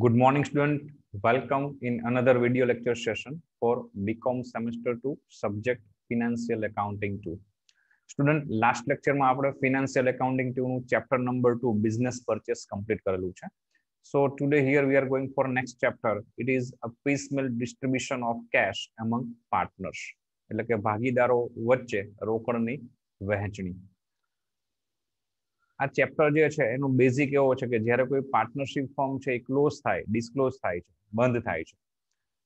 Good morning, student. Welcome in another video lecture session for BCom Semester 2, subject Financial Accounting 2. Student, last lecture માં આપણે Financial Accounting 2 નું chapter number 2, Business Purchase complete કરેલું છે. So today here we are going for next chapter. It is a piecemeal distribution of cash among partners. એટલે કે ભાગીદારો વચ્ચે રોકડની વહેંચણી. આ ચેપ્ટર જે છે એનું બેઝિક એવો છે કે જ્યારે કોઈ પાર્ટનરશિપ ફોર્મ છે એ ક્લોઝ થાય, ડિસ્ક્લોઝ થાય છે, બંધ થાય છે,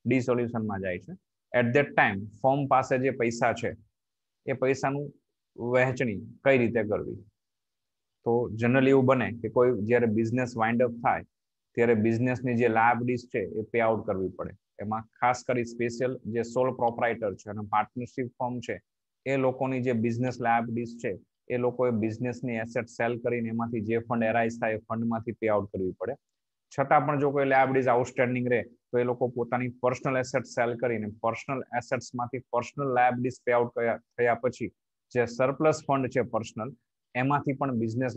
ડિસોલ્યુશનમાં જાય છે, એટ ધેટ ટાઈમ ફોર્મ પાસે જે પૈસા છે એ પૈસાનું વહેંચણી કઈ રીતે કરવી. તો જનરલી એવું બને કે કોઈ જ્યારે બિઝનેસ વાઇન્ડ અપ થાય ત્યારે બિઝનેસની જે લાયબિલિટીઝ છે એ પે આઉટ કરવી પડે. એમાં ખાસ કરી સ્પેશિયલ જે સોલ પ્રોપરાઇટર છે અને પાર્ટનરશિપ ફોર્મ છે એ લોકોની જે બિઝનેસ લાયબિલિટીઝ છે એ લોકોએ બિઝનેસની એસેટ સેલ કરીને એમાંથી જે ફંડ એરાઇઝ થાય એ ફંડમાંથી પે આઉટ કરવી પડે. છતાં પણ જો કોઈ લાયબિલિટીઝ આઉટસ્ટેન્ડિંગ રહે તો એ લોકો પોતાની પર્સનલ એસેટ સેલ કરીને પર્સનલ એસેટ્સમાંથી પર્સનલ લાયબિલિટીઝ પે આઉટ થયા પછી જે સરપ્લસ ફંડ છે પર્સનલ એમાંથી પણ બિઝનેસ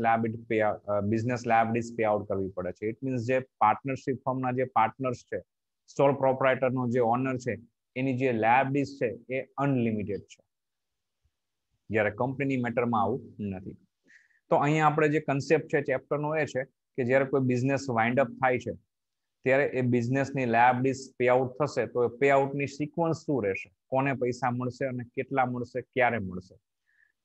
લાયબિલિટીઝ પે આઉટ કરવી પડે છે. ઇટ મીન્સ જે પાર્ટનરશિપ ફર્મના જે પાર્ટનર્સ છે, સોલ પ્રોપરાઇટરનો જે ઓનર છે, એની જે લાયબિલિટીઝ છે એ અનલિમિટેડ છે, જ્યારે કંપનીની મેટરમાં આવું નથી. તો અહીંયા આપણે જે કન્સેપ્ટ છે ચેપ્ટરનો એ છે કે જ્યારે કોઈ બિઝનેસ વાઇન્ડ અપ થાય છે ત્યારે એ બિઝનેસની લાયબિલિટીઝ પે આઉટ થશે તો એ પે આઉટની સિક્વન્સ શું રહેશે, કોને પૈસા મળશે અને કેટલા મળશે, ક્યારે મળશે.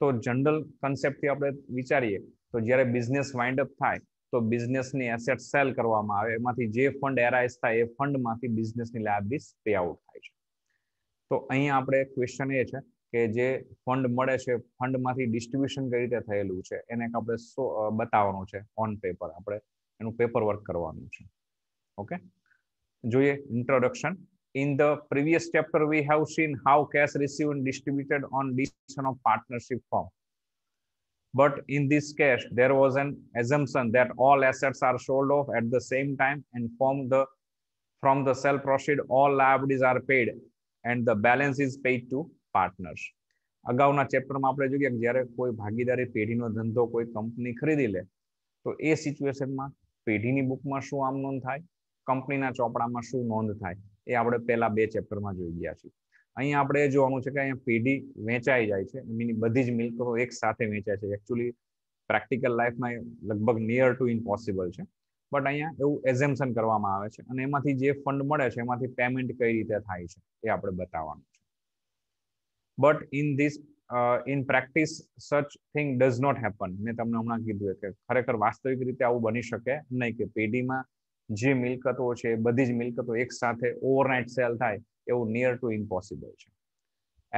તો જનરલ કન્સેપ્ટથી આપણે વિચારીએ તો જ્યારે બિઝનેસ વાઇન્ડ અપ થાય તો બિઝનેસની એસેટ સેલ કરવામાં આવે, એમાંથી જે ફંડ એરાઇઝ થાય એ ફંડમાંથી બિઝનેસની લાયબિલિટીઝ પે આઉટ થાય છે. તો અહીંયા આપણે ક્વેશ્ચન એ છે કે જે ફંડ મળે છે ફંડમાંથી ડિસ્ટ્રીબ્યુશન કઈ રીતે થયેલું છે એને આપણે બતાવવાનું છે ઓન પેપર. આપણે એનું પેપર વર્ક કરવાનું છે. ઓકે, જોઈએ introduction. In the previous chapter we have seen how cash received and distributed on decision of partnership firm, but in this case there was an assumption that all assets are sold off at the same time and from the sale proceed all liabilities are paid and the balance is paid to partners. અગાઉના ચેપ્ટરમાં આપણે જોઈએ કે જ્યારે કોઈ ભાગીદારી પેઢીનો ધંધો કોઈ company ખરીદી લે તો એ સિચ્યુએશનમાં પેઢીની બુકમાં શું આમ નોંધ થાય, કંપનીના ચોપડામાં શું નોંધ થાય, એ આપણે પહેલા બે ચેપ્ટરમાં જોઈ ગયા છીએ. અહીંયા આપણે એ જોવાનું છે કે અહીંયા પેઢી વેચાઈ જાય છે, એની બધી જ મિલકતો એક સાથે વેચાય છે. એકચ્યુઅલી પ્રેક્ટિકલ લાઈફમાં લગભગ નિયર ટુ ઇમ્પોસિબલ છે, બટ અહીંયા એવું એઝેમ્પશન કરવામાં આવે છે અને એમાંથી જે ફંડ મળે છે એમાંથી પેમેન્ટ કઈ રીતે થાય છે એ આપણે બતાવવાનું છે. But in practice such thing does not happen. મેં તમને હમણાં કીધું કે ખરેખર વાસ્તવિક રીતે આવું બની શકે નહીં કે પેઢીમાં જે મિલકતો છે બધી જ મિલકતો એક સાથે ઓવરનાઇટ સેલ થાય, એવું નિયર ટુ ઇમ્પોસિબલ છે.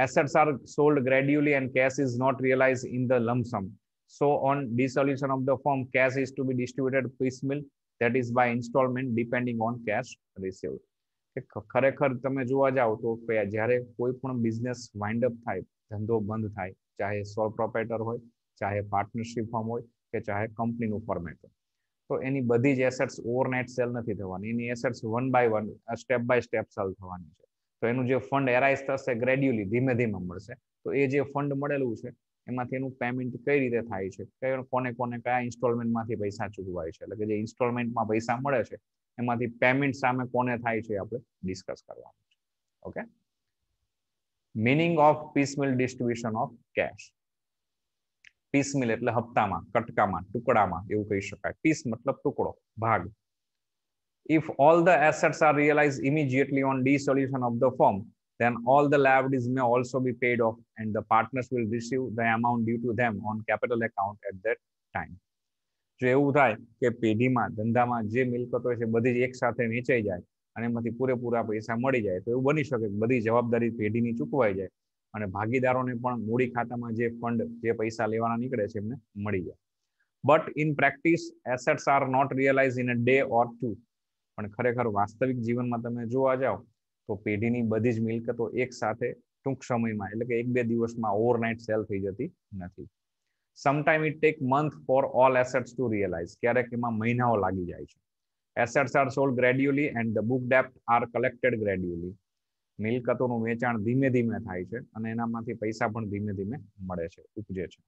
Assets are sold gradually and cash is not realized in the lump sum. So on dissolution of the firm, cash is to be distributed piecemeal, that is by installment depending on cash received. ખરેખર તમે જોવા જાઓ તો જ્યારે કોઈ પણ business wind up થાય, ધંધો બંધ થાય, ચાહે સોલ પ્રોપરાઇટર હોય, ચાહે પાર્ટનરશિપ ફર્મ હોય કે ચાહે કંપનીનું ફોર્મેટ હોય, તો એની બધી જ એસેટ્સ ઓવરનાઇટ સેલ નથી થવાની. એની assets one by one, step by step sell થવાની છે. તો એનું જે ફંડ એરાઇઝ થશે ગ્રેડ્યુઅલી ધીમે ધીમે મળશે. તો એ જે ફંડ મળેલું છે એમાંથી એનું પેમેન્ટ કઈ રીતે થાય છે, કોને કોને કયા ઇન્સ્ટોલમેન્ટમાંથી પૈસા ચૂકવાય છે, એટલે કે જે ઇન્સ્ટોલમેન્ટમાં પૈસા મળે છે એમાંથી પેમેન્ટ સામે કોને થાય છે આપણે ડિસ્કસ કરવાનું છે. Okay, meaning of piecemeal distribution of cash. Piecemeal એટલે હપ્તામાં, કટકામાં, ટુકડામાં એવું કહી શકાય. પીસ મતલબ ટુકડો, ભાગ. If all the assets are realized immediately on dissolution of the firm, then all the liabilities may also be paid off and the partners will receive the amount due to them on capital account at that time. જો એવું થાય કે પેઢીમાં ધંધામાં જે મિલકતો છે બધી જ એક સાથે વેચાઈ જાય અને એમાંથી પૂરેપૂરા પૈસા મળી જાય તો એવું બની શકે કે બધી જવાબદારી પેઢીની ચૂકવાઈ જાય અને ભાગીદારોને પણ મૂડી ખાતામાં જે ફંડ, જે પૈસા લેવાના નીકળે છે એમને મળી જાય. But in practice assets are not realise in a day or two. પણ ખરેખર વાસ્તવિક જીવનમાં તમે જોવા જાઓ તો પેઢીની બધી જ મિલકતો એક સાથે ટૂંક સમયમાં, એટલે કે એક બે દિવસમાં ઓવરનાઇટ સેલ થઈ જતી નથી. Sometime it take month for all assets to realize. ક્યારેક એમાં મહિનાઓ લાગી જાય છે. Assets are sold gradually and the book debt are collected gradually. મિલકતોનું વેચાણ ધીમે ધીમે થાય છે અને એનામાંથી પૈસા પણ ધીમે ધીમે મળે છે, ઉપજે છે.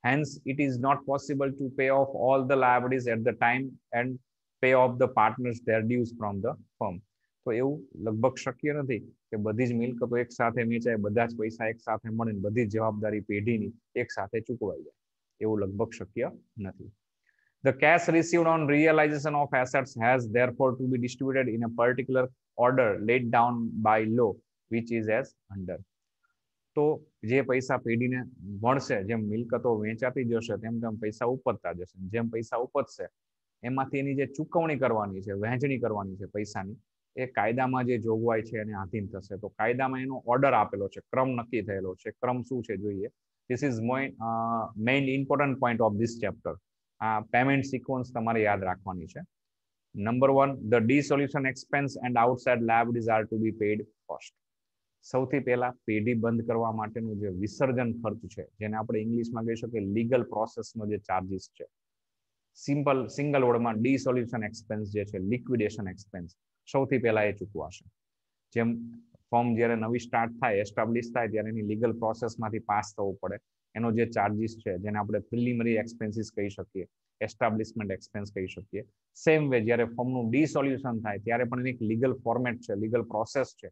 Hence it is not possible to pay off all the liabilities at the time and pay off the partners their dues from the firm. તો એવું લગભગ શક્ય નથી કે બધી જ મિલકતો એક સાથે વેચાય, બધા જ પૈસા એક સાથે મળે, બધી જ જવાબદારી પેઢીની એક સાથે ચૂકવાઈ જાય, એવું લગભગ શક્ય નથી. The cash received on realization of assets has therefore to be distributed in a particular order laid down by law, which is as under. તો જે પૈસા પેઢીને મળશે, જેમ મિલકતો વેચાતી જશે તેમ તેમ પૈસા ઉપજતા જશે, જેમ પૈસા ઉપજશે એમાંથી એની જે ચૂકવણી કરવાની છે, વહેંચણી કરવાની છે પૈસાની, એ કાયદામાં જે જોગવાઈ છે એને આધીન થશે. તો કાયદામાં એનો ઓર્ડર આપેલો છે, ક્રમ નક્કી થયેલો છે. ક્રમ શું છે જોઈએ. This is main important point of this chapter. આ પેમેન્ટ સિક્વન્સ તમારે યાદ રાખવાની છે. Number 1, the dissolution expense and outside liabilities are to be paid first. સૌથી પહેલા પેઢી બંધ કરવા માટેનું જે વિસર્જન ખર્ચ છે, જેને આપણે ઇંગ્લિશમાં કહી શકીએ લીગલ પ્રોસેસનો જે ચાર્જીસ છે, સિંગલ વર્ડમાં ડીસોલ્યુશન એક્સપેન્સ જે છે, લિક્વિડેશન એક્સપેન્સ, સૌથી પહેલા એ ચૂકવાશે. જેમ ફર્મ જ્યારે નવી સ્ટાર્ટ થાય, એસ્ટાબ્લિશ થાય, ત્યારે એની લીગલ પ્રોસેસમાંથી પાસ થવું પડે, એનો જે ચાર્જીસ છે જેને આપણે પ્રિલિમિનરી એક્સપેન્સીસ કહી શકીએ, એસ્ટાબ્લિશમેન્ટ એક્સપેન્સ કહી શકીએ. સેમ વે જ્યારે ફર્મનું ડીસોલ્યુશન થાય ત્યારે પણ એની એક લીગલ ફોર્મેટ છે, લીગલ પ્રોસેસ છે,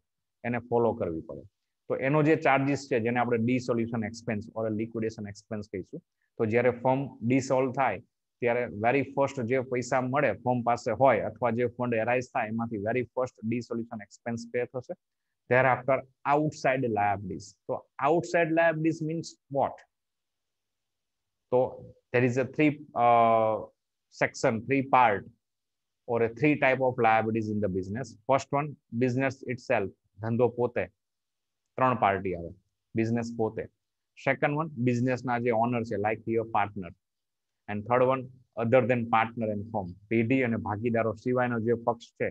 એને ફોલો કરવી પડે. તો એનો જે ચાર્જીસ છે જેને આપણે ડીસોલ્યુશન એક્સપેન્સ ઓર લિક્વિડેશન એક્સપેન્સ કહીશું. તો જ્યારે ફર્મ ડીસોલ્વ થાય ત્યારે વેરી ફર્સ્ટ જે પૈસા મળે ફર્મ પાસે હોય અથવા જે ફંડ એરાઇઝ થાય એમાંથી વેરી ફર્સ્ટ ડીસોલ્યુશન એક્સપેન્સ પે થશે. thereafter outside liabilities. So outside liabilities means what? So there is a three part or a three type of liabilities in the business. First one, business itself, ધંધો પોતે, ત્રણ party આવે, business પોતે. Second one, બિઝનેસના જે owner છે, like your partner. And third one, other than partner and firm, પેઢી અને ભાગીદારો સિવાયનો જે પક્ષ છે,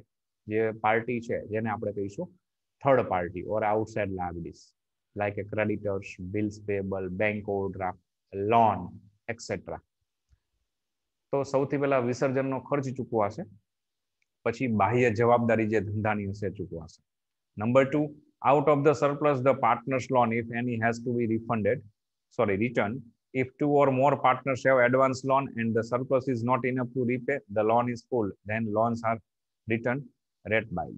જે પાર્ટી છે, જેને આપણે કહીશું third party or outside liabilities like a creditors, bills payable, bank overdraft, loan, etc. તો સૌથી પહેલા વિસર્જનનો ખર્ચ ચૂકવાશે, પછી બાહ્ય જવાબદારી જે ધંધાની હશે ચૂકવાશે. Number 2, out of the surplus the partners loan if any has to be returned. If 2 or more partners have advance loan and the surplus is not enough to repay, the loan is full, then loans are returned rate by.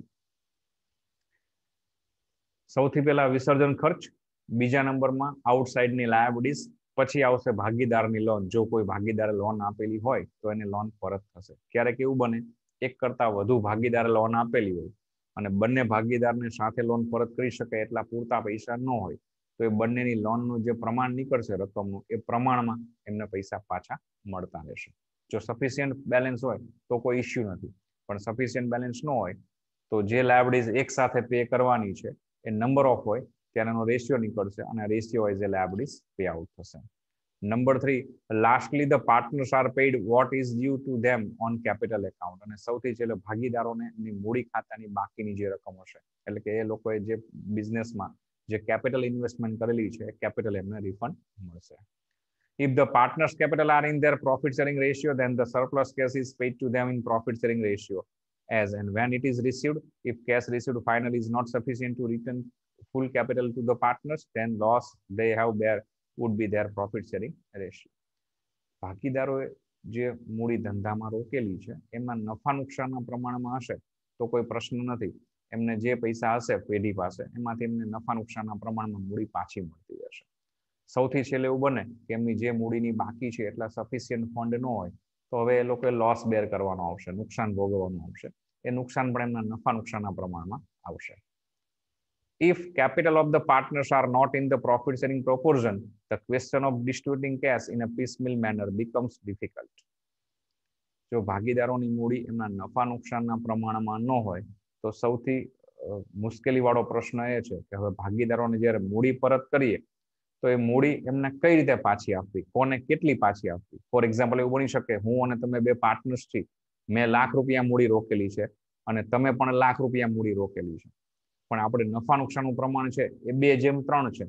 સૌથી પહેલા વિસર્જન ખર્ચ, બીજા નંબરમાં આઉટસાઇડની liabilities, પછી આવશે ભાગીદારની loan. જો કોઈ ભાગીદારે લોન આપેલી હોય તો એને લોન પરત થશે. ક્યારેક એવું બને એક કરતા વધુ ભાગીદારે લોન આપેલી હોય અને બંને ભાગીદારને સાથે લોન પરત કરી શકે એટલા પૂરતા પૈસા ન હોય, તો એ બંનેની લોનનું જે પ્રમાણ નીકળશે રકમનું, એ પ્રમાણમાં એમને પૈસા પાછા મળતા રહેશે. જો સફિશિયન્ટ બેલેન્સ હોય તો કોઈ ઇસ્યુ નથી, પણ સફિશિયન્ટ બેલેન્સ ન હોય તો જે લાયબિલિટીઝ એક સાથે પે કરવાની છે એ નંબર ઓફ હોય ત્યારે એનો રેશિયો નીકળશે અને રેશિયો વાઇઝ એ લાયબિલિટીઝ પે આઉટ થશે. Number 3, lastly the partners are paid what is due to them on capital account. અને સૌથી છેલ્લે ભાગીદારોને મૂડી ખાતાની બાકીની જે રકમ હશે, એટલે કે એ લોકોએ જે બિઝનેસમાં જે કેપિટલ ઇન્વેસ્ટમેન્ટ કરેલી છે એ કેપિટલ એમને રિફંડ મળશે. If the partners' capital are in their profit sharing ratio, then the surplus cash is paid to them in profit sharing ratio. As and when it is received, if cash received finally is not sufficient to return full capital to the partners, then loss they have bear would be their profit sharing ratio. ભાગીદારોએ જે મૂડી ધંધામાં રોકેલી છે એમાં નફા નુકસાનના પ્રમાણમાં હશે તો કોઈ પ્રશ્ન નથી. એમને જે પૈસા હશે પેઢી પાસે એમાંથી એમને નફા નુકસાનના પ્રમાણમાં મૂડી પાછી મળતી રહેશે. સૌથી છેલ્લે એવું બને કે એમની જે મૂડીની બાકી છે એટલા સફિશિયન્ટ ફંડ ન હોય તો હવે એ લોકોએ લોસ બેર કરવાનો આવશે, નુકસાન ભોગવવાનું આવશે. એ નુકસાન પણ એમના નફા નુકસાનના પ્રમાણમાં આવશે. If capital of the partners are not in the profit sharing proportion, the question of distributing cash in a piecemeal manner becomes difficult. જો ભાગીદારોની મૂડી એમના નફા નુકસાનના પ્રમાણમાં ન હોય તો સૌથી મુશ્કેલી વાળો પ્રશ્ન એ છે કે હવે ભાગીદારોને જ્યારે મૂડી પરત કરીએ તો એ મૂડી એમને કઈ રીતે પાછી આપવી, કોને કેટલી પાછી આપવી. ફોર એક્ઝામ્પલ એવું બની શકે હું અને તમે બે પાર્ટનર્સ છીએ, મેં ₹1,00,000 મૂડી રોકેલી છે અને તમે પણ ₹1,00,000 મૂડી રોકેલી છે, પણ આપણે નફા નુકસાનનું પ્રમાણ છે એ 2:3 છે.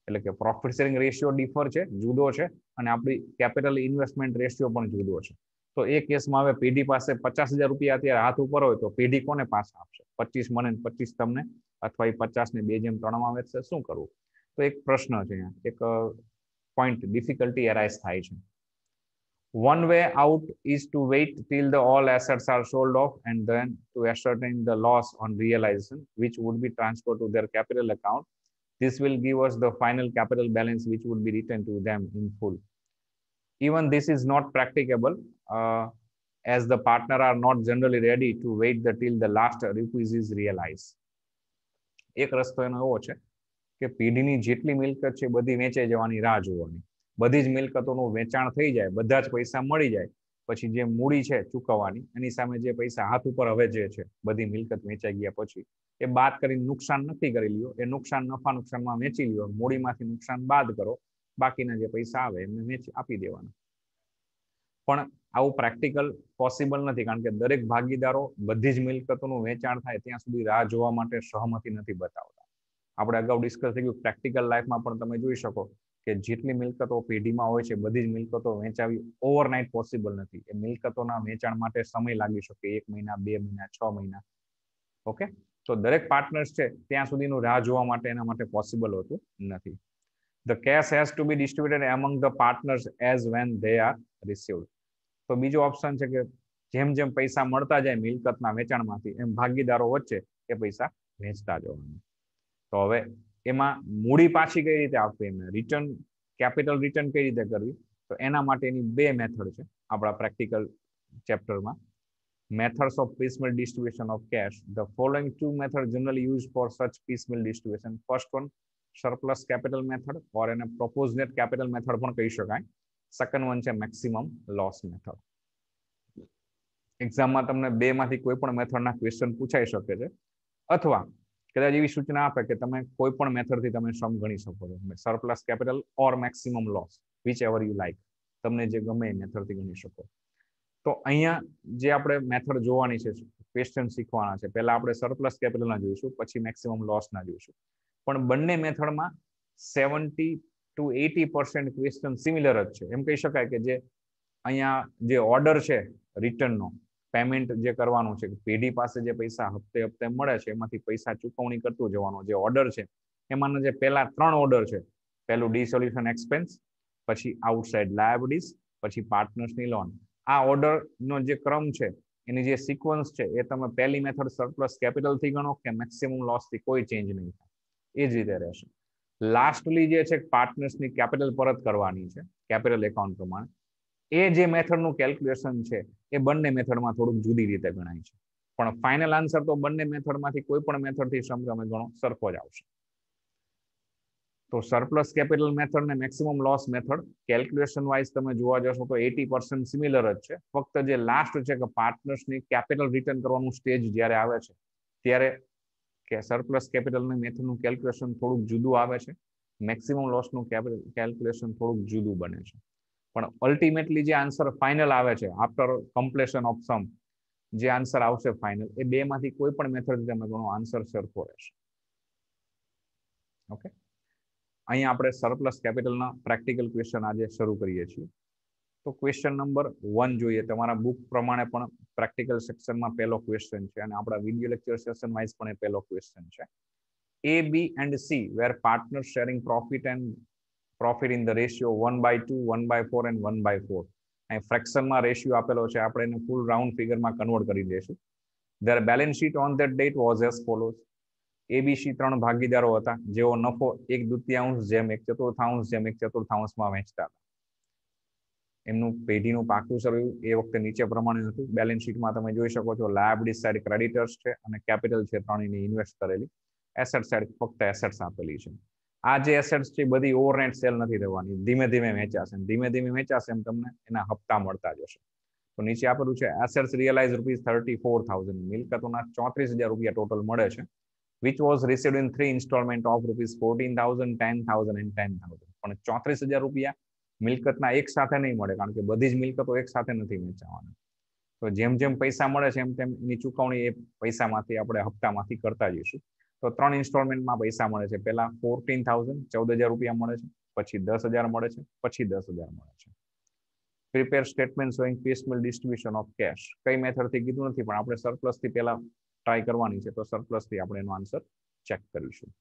એટલે કે પ્રોફિટ શેરિંગ રેશિયો ડિફર છે, જુદો છે, અને આપણી કેપિટલ ઇન્વેસ્ટમેન્ટ રેશિયો પણ જુદો છે. તો એ કેસમાં હવે પેઢી પાસે ₹50,000 અત્યારે હાથ ઉપર હોય તો પેઢી કોને પાછા આપશે? 25 મને 25 તમને, અથવા એ 50 ને 2:3 વેચશે, શું કરવું? તો એક પ્રશ્ન છે, એક પોઈન્ટ ડિફિકલ્ટી એરાઇઝ થાય છે. One way out is to wait till the all assets are sold off and then to ascertain the loss on realization, which would be transferred to their capital account. This will give us the final capital balance, which would be returned to them in full. Even this is not practicable, as the partner are not generally ready to wait till the last rupees is realized. એક રસ્તો એનો એવો છે કે પેઢીની જેટલી મિલકત છે બધી વેચાઈ જવાની રાહ જોવાની. બધી જ મિલકતોનું વેચાણ થઈ જાય, બધા જ પૈસા મળી જાય, પછી જે મૂડી છે ચૂકવવાની, એની સામે જે પૈસા હાથ ઉપર હવે જે છે બધી મિલકત વેચાઈ ગયા પછી એ બાદ કરીને નુકસાન નથી કરી લ્યો, એ નુકસાન નફા નુકસાનમાં વેચી લ્યો, મૂડીમાંથી નુકસાન બાદ કરો, બાકીના જે પૈસા આવે એમને વેચી આપી દેવાના. પણ આવું પ્રેક્ટિકલ પોસિબલ નથી, કારણ કે દરેક ભાગીદારો બધી જ મિલકતોનું વેચાણ થાય ત્યાં સુધી રાહ જોવા માટે સહમતિ નથી બતાવતા. આપણે અગાઉ ડિસ્કસ થઈ ગયું, પ્રેક્ટિકલ લાઈફમાં પણ તમે જોઈ શકો કે જેટલી મિલકતો પેઢીમાં હોય છે બધી જ મિલકતો વેચાવી ઓવરનાઇટ પોસિબલ નથી. એ મિલકતોના વેચાણ માટે સમય લાગી શકે, 1 મહિના, 2 મહિના, 6 મહિના. ઓકે, તો દરેક પાર્ટનર્સ છે ત્યાં સુધીનું રાહ જોવા માટે એના માટે પોસિબલ હોતું નથી. The cash has to be distributed among the partners as when they are received. તો બીજો ઓપ્શન છે કે જેમ જેમ પૈસા મળતા જાય મિલકતના વેચાણમાંથી એમ ભાગીદારો વચ્ચે એ પૈસા વેચતા જવાના. તો હવે એમાં મૂડી પાછી કઈ રીતે આપવી, એમને રિટર્ન, કેપિટલ રિટર્ન કઈ રીતે કરવી, તો એના માટેની બે મેથડ છે આપણા practical ચેપ્ટરમાં. Methods of piecemeal distribution of cash. The following two methods generally used for such piecemeal distribution. First one, surplus capital method, or એને proposed net capital method પણ કહી શકાય. સેકન્ડ વન છે મેક્સિમમ લોસ મેથડ. એક્ઝામમાં તમને બે માંથી કોઈ પણ મેથડના ક્વેશ્ચન પૂછાઈ શકે છે, અથવા કદાચ એવી સૂચના આપે કે તમે કોઈ પણ મેથડથી તમે સમ ગણી શકો છો, surplus capital or maximum loss, which ever you like, તમને જે ગમે એ મેથડથી ગણી શકો. તો અહીંયા જે આપણે મેથડ જોવાની છે, ક્વેશ્ચન શીખવાના છે, પહેલા આપણે સરપ્લસ કેપિટલના જોઈશું, પછી મેક્સિમમ લોસના જોઈશું. પણ બંને મેથડમાં 70 to 80% ક્વેશ્ચન સિમિલર જ છે. એમ કહી શકાય કે જે અહીંયા જે ઓર્ડર છે રિટર્નનો, પેમેન્ટ જે કરવાનું છે, પેઢી પાસે જે પૈસા હપ્તે હપ્તે મળે છે એમાંથી પૈસા ચૂકવણી કરતું જવાનું જે ઓર્ડર છે, એમાંના જે પહેલા 3 ઓર્ડર છે, પહેલું ડિસોલ્યુશન એક્સપેન્સ, પછી આઉટસાઇડ લાયબિલિટીઝ, પછી પાર્ટનર્સની લોન. આ ઓર્ડરનો જે ક્રમ છે, એની જે સિક્વન્સ છે, એ તમે પહેલી મેથડ સરપ્લસ કેપિટલથી ગણો કે મેક્સિમમ લોસથી કોઈ ચેન્જ નહીં થાય, એ જ રીતે રહેશે. લાસ્ટલી જે છે પાર્ટનર્સની કેપિટલ પરત કરવાની છે કેપિટલ એકાઉન્ટ પ્રમાણે, એ જે મેથડનું કેલ્ક્યુલેશન છે એ બંને મેથડમાં થોડુંક જુદી રીતે ગણાય છે. પણ ફાઇનલ આન્સર તો બંને મેથડમાંથી કોઈ પણ મેથડથી સમ તમે ગણો સરખો જ આવશે. તો સરપ્લસ કેપિટલ મેથડ ને maximum loss method calculation wise તમે જોવા જશો તો 80% સિમિલર જ છે. ફક્ત જે લાસ્ટ છે કે પાર્ટનર્સની કેપિટલ રિટર્ન કરવાનું સ્ટેજ જ્યારે આવે છે ત્યારે કે સરપ્લસ કેપિટલની મેથડનું કેલ્ક્યુલેશન થોડુંક જુદું આવે છે, મેક્સિમમ લોસનું કેલ્ક્યુલેશન થોડુંક જુદું બને છે. પણ અલ્ટિમેટલી જે આન્સર ફાઇનલ આવે છે આફ્ટર કમ્પ્લેશન ઓફ સમ, જે આન્સર આવશે ફાઇનલ, એ બે માંથી કોઈ પણ મેથડ તમે ગણો આન્સર સરખો રહેશે. ઓકે, અહીંયા આપણે સરપ્લસ કેપિટલના પ્રેક્ટિકલ ક્વેશ્ચન આજે શરૂ કરીએ છીએ. તો ક્વેશ્ચન નંબર 1 જોઈએ. તમારા બુક પ્રમાણે પણ પ્રેક્ટિકલ સેક્શનમાં પહેલો ક્વેશ્ચન છે અને આપણા વિડિયો લેક્ચર સેશન વાઇઝ પણ એ પહેલો ક્વેશ્ચન છે. A, B and C were partners sharing profit in the ratio 1/2, 1/4 and 1/4. અહીં ફ્રેક્શનમાં રેશિયો આપેલો છે, આપણે એને ફૂલ રાઉન્ડ ફિગરમાં કન્વર્ટ કરી દઈશું. Their balance sheet on that date was as follows. ABC 3 ભાગીદારો હતા જેઓ નફો 1/2 જેમ 1/4 જેમ 1/4 વેચતા હતા. એમનું પેઢીનું પાકું સરવૈયું એ વખતે નીચે પ્રમાણે હતું. બેલેન્સ શીટમાં તમે જોઈ શકો છો લાયબિલિટી સાઇડ ક્રેડિટર્સ છે અને કેપિટલ છે 3 ઇન્વેસ્ટ કરેલી. એસેટ સાઇડ ફક્ત એસેટ્સ આપેલી છે. આ જે એસેટ્સ છે બધી ઓવરનાઇટ સેલ નથી થવાની, ધીમે ધીમે વેચાશે, ધીમે ધીમે વેચાશે એમ તમને એના હપ્તા મળતા જશે. તો નીચે આપેલું છે એસેટ્સ રિયલાઇઝ ₹34,000, મિલકતોના 34,000 રૂપિયા ટોટલ મળે છે, which was received in 3 installment of ₹14,000, 10,000 and 10,000. પણ 34,000 રૂપિયા મિલકતના એક સાથે નહીં મળે, કારણ કે બધી જ મિલકતો એક સાથે નથી વેચાવાના. તો જેમ જેમ પૈસા મળે છે એમ તેમ એની ચૂકવણી એ પૈસામાંથી આપણે હપ્તામાંથી કરતા જઈશું. તો 3 ઇન્સ્ટોલમેન્ટમાં પૈસા મળે છે. પહેલા 14,000 14,000 રૂપિયા મળે છે, પછી 10,000 મળે છે, પછી 10,000 મળે છે. Prepare statement showing piecemeal distribution of cash. કઈ મેથડથી કીધું નથી, પણ આપણે સરપ્લસથી પહેલા ટ્રાય કરવાની છે, તો સરપ્લસથી આપણે એનો આન્સર ચેક કરીશું.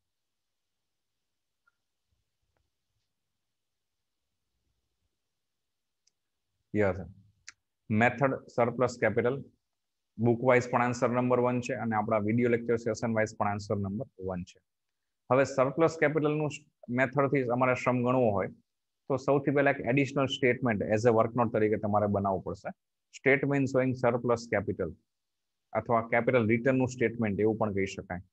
Yes, method surplus capital book wise પણ આન્સર નંબર 1 છે અને આપણા વિડીયો લેક્ચર સેશન વાઇઝ પણ આન્સર નંબર 1 છે. હવે સરપ્લસ કેપિટલનું મેથડથી અમારે શ્રમ ગણવો હોય તો સૌથી પહેલા એક એડિશનલ સ્ટેટમેન્ટ એઝ અ વર્કનોટ તરીકે તમારે બનાવવું પડશે. સ્ટેટમેન્ટ શોઈંગ સરપ્લસ કેપિટલ અથવા કેપિટલ રિટર્નનું સ્ટેટમેન્ટ એવું પણ કહી શકાય,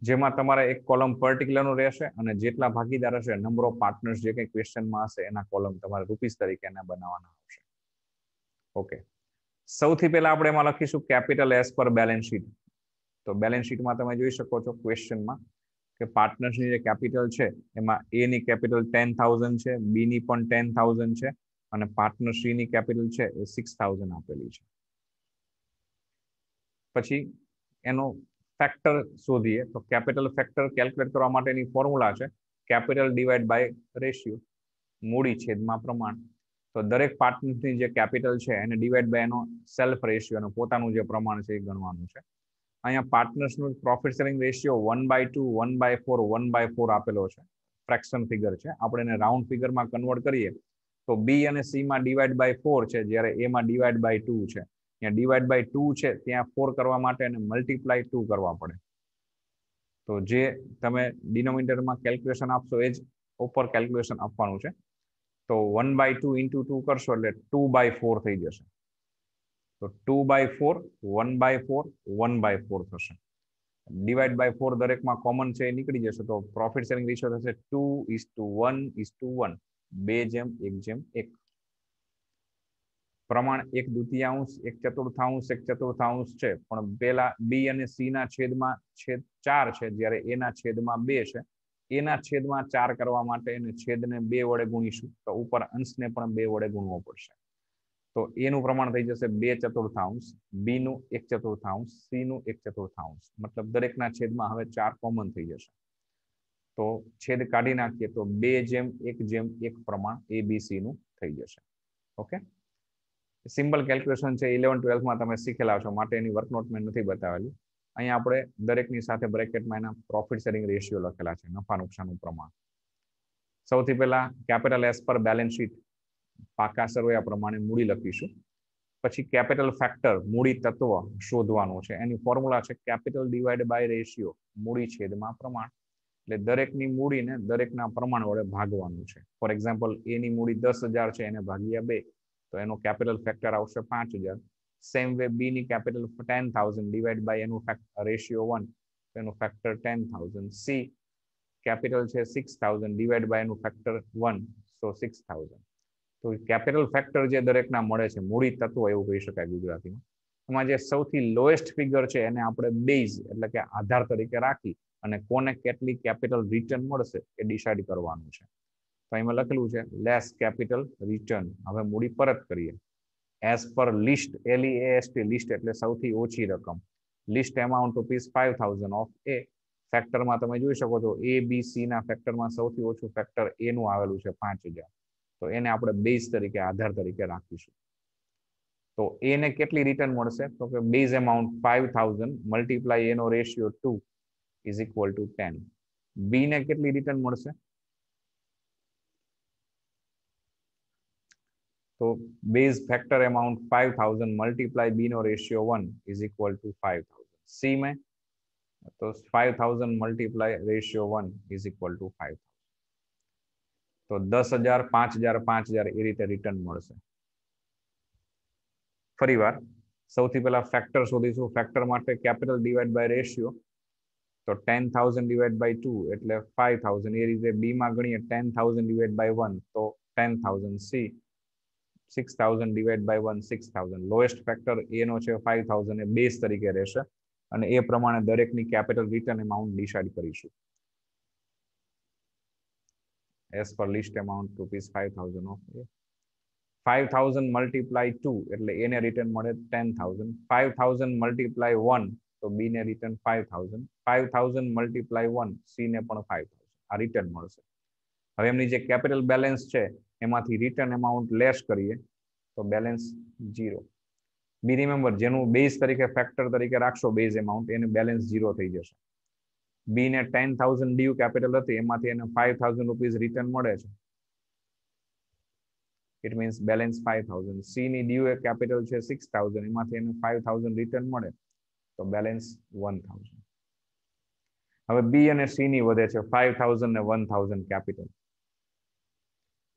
જેમાં તમારે એક કોલમ પર્ટિક્યુલરનું રહેશે અને જેટલા ભાગીદાર હશે, નંબર ઓફ પાર્ટનર્સ જે કંઈ ક્વેશ્ચનમાં હશે એના કોલમ તમારે રૂપીસ તરીકે એના બનાવવાના આવશે. ઓકે, સૌથી પહેલા આપણે એમાં લખીશું capital as per balance sheet. તો બેલેન્સ શીટમાં તમે જોઈ શકો છો ક્વેશ્ચનમાં કે પાર્ટનર્સની જે કેપિટલ છે એમાં એ ની કેપિટલ 10,000 છે, બી ની પણ 10,000 છે અને પાર્ટનર સી ની કેપિટલ છે એ 6,000 આપેલી છે. પછી એનો ફેક્ટર શોધીએ તો કેપિટલ ફેક્ટર કેલ્ક્યુલેટ કરવા માટેની ફોર્મ્યુલા છે કેપિટલ ડિવાઈડ બાય રેશિયો, મૂડી છેદમાં પ્રમાણ. તો દરેક પાર્ટનરની જે કેપિટલ છે એને ડિવાઈડ બાય એનો સેલ્ફ રેશિયો અને પોતાનું જે પ્રમાણ છે એ ગણવાનું છે. અહીંયા પાર્ટનર્સનું પ્રોફિટ શેરિંગ રેશિયો 1/2, 1/4, 1/4 આપેલો છે, ફ્રેક્શન ફિગર છે. આપણે એને રાઉન્ડ ફિગરમાં કન્વર્ટ કરીએ તો બી અને સી માં ડિવાઈડ બાય 4 છે, જ્યારે એ માં ડિવાઈડ બાય 2 છે. ત્યાં ડિવાઈડ બાય 2 છે, ત્યાં 4 કરવા માટે એને મલ્ટીપ્લાય 2 કરવા પડે. તો જે તમે ડિનોમિનેટરમાં કેલ્ક્યુલેશન આપશો એ જ ઉપર કેલ્ક્યુલેશન આપવાનું છે. તો 1/2 ઇન્ટુ 2 કરશો એટલે 2/4 થઈ જશે. તો 2/4, 1/4, 1/4 થશે. ડિવાઈડ બાય 4 દરેકમાં કોમન છે એ નીકળી જશે તો પ્રોફિટ શેરિંગ રેશિયો થશે 2:1:1, 2:1:1. પ્રમાણ 1/2, 1/4, 1/4 છે, પણ પેલા બી અને સી ના છેદમાં 4 છે, જ્યારે એ ના છેદમાં 2 છે. એના છેદમાં 4 કરવા માટે એને છેદને 2 વડે ગુણીશું તો ઉપર અંશને પણ 2 વડે ગુણવો પડશે. તો એનું પ્રમાણ થઈ જશે 2/4, બી નું 1/4, સી નું 1/4. મતલબ દરેકના છેદમાં હવે 4 કોમન થઈ જશે. તો છેદ કાઢી નાખીએ તો 2:1:1 પ્રમાણ એબીસી નું થઈ જશે. ઓકે, સિમ્પલ કેલ્ક્યુલેશન છે, 11-12માં તમે શીખેલા છો, માટે એની વર્કનોટ મેં નથી બતાવેલી. અહીંયા આપણે દરેકની સાથે બ્રેકેટમાં એના પ્રોફિટ શેરિંગ રેશિયો લખેલા છે, નફા નુકસાનનું પ્રમાણ. સૌથી પહેલા capital as per balance sheet પાકા સરવૈયા પ્રમાણે મૂડી લખીશું. પછી કેપિટલ ફેક્ટર મૂડી તત્વ શોધવાનું છે, એની ફોર્મ્યુલા છે કેપિટલ ડિવાઈડ બાય રેશિયો, મૂડી છેદમાં પ્રમાણ. એટલે દરેકની મૂડીને દરેકના પ્રમાણ વડે ભાગવાનું છે. ફોર એક્ઝામ્પલ એની મૂડી 10,000 છે, એને ભાગ્યા 2 તો એનો કેપિટલ ફેક્ટર આવશે 5,000. સેમ વે બી ની કેપિટલ 10,000 ડિવાઈડ બાય એનું રેશિયો 1 તો એનું ફેક્ટર 10,000. સી કેપિટલ છે 6,000 ડિવાઈડ બાય એનું ફેક્ટર 1 સો 6,000. તો કેપિટલ ફેક્ટર જે દરેકના મળે છે, મૂડી તત્વો એવું કહી શકાય ગુજરાતીમાં. એમાં જે સૌથી લોએસ્ટ ફિગર છે એને આપણે બેઝ એટલે કે આધાર તરીકે રાખી અને કોને કેટલી કેપિટલ રિટર્ન મળશે એ ડિસાઇડ કરવાનું છે. તો એમાં લખેલું છે લેસ કેપિટલ રિટર્ન. હવે મૂડી પરત કરીએ. As per list, LEAST, list એટલે સૌથી ઓછી રકમ. લિસ્ટ એમાઉન્ટ ₹5,000 ઓફ એ. ફેક્ટરમાં તમે જોઈ શકો છો એ બી સી ના ફેક્ટરમાં સૌથી ઓછું ફેક્ટર એ નું આવેલું છે 5,000. તો એને આપણે બેઝ તરીકે આધાર તરીકે રાખીશું. તો એને કેટલી રિટર્ન મળશે તો કે બેઝ એમાઉન્ટ 5,000 મલ્ટીપ્લાય એનો ratio 2 is equal to 10. B ને કેટલી રિટર્ન મળશે તો base factor amount 5,000 multiply B નો ratio 1 is equal to 5,000. C में तो 5,000 multiply ratio 1 is equal to 5,000. तो 10,000, 5,000, 5,000 એ રીતે રિટર્ન મળશે. ફરીવાર સૌથી પહેલા ફેક્ટર શોધીશું. ફેક્ટર માટે કેપિટલ ડિવાઈડ બાય રેશિયો તો 10,000 ડિવાઈડ બાય 2 એટલે 5,000. એ રીતે બી માં ગણીએ 10,000 ડિવાઈડ બાય 1 તો 10,000. C 6,000 divide by 1 6,000. Lowest factor એ નો છે 5,000 એ બેઝ તરીકે રહેશે અને એ પ્રમાણે દરેકની કેપિટલ રિટર્ન એમાઉન્ટ ડિસાઇડ કરીશું. એસ પર list amount ₹5,000 of A. 5,000 multiply 2 એટલે એને રિટર્ન મળે 10,000. 5,000 મલ્ટીપ્લાય 1 તો બી ને રિટર્ન 5,000. 5,000 મલ્ટીપ્લાય 1 સી ને પણ 5,000 આ રિટર્ન મળશે. હવે એમની જે કેપિટલ બેલેન્સ છે એમાંથી રિટર્ન એમાઉન્ટ લેસ કરીએ તો બેલેન્સ 0. બી રિમેમ્બર જેનું બેઝ તરીકે ફેક્ટર તરીકે રાખશો બેઝ એમાઉન્ટ એને બેલેન્સ 0 થઈ જશે. બી ને 10,000 ડ્યુ કેપિટલ હતી એમાંથી એને ₹5,000 રિટર્ન મળે છે. It means balance 5000. સી ની ડ્યુ એ કેપિટલ છે 6000, એમાંથી એને 5000 રિટર્ન મળે તો બેલેન્સ 1000. હવે બી અને સી ની વધે છે 5000 ને 1000 કેપિટલ.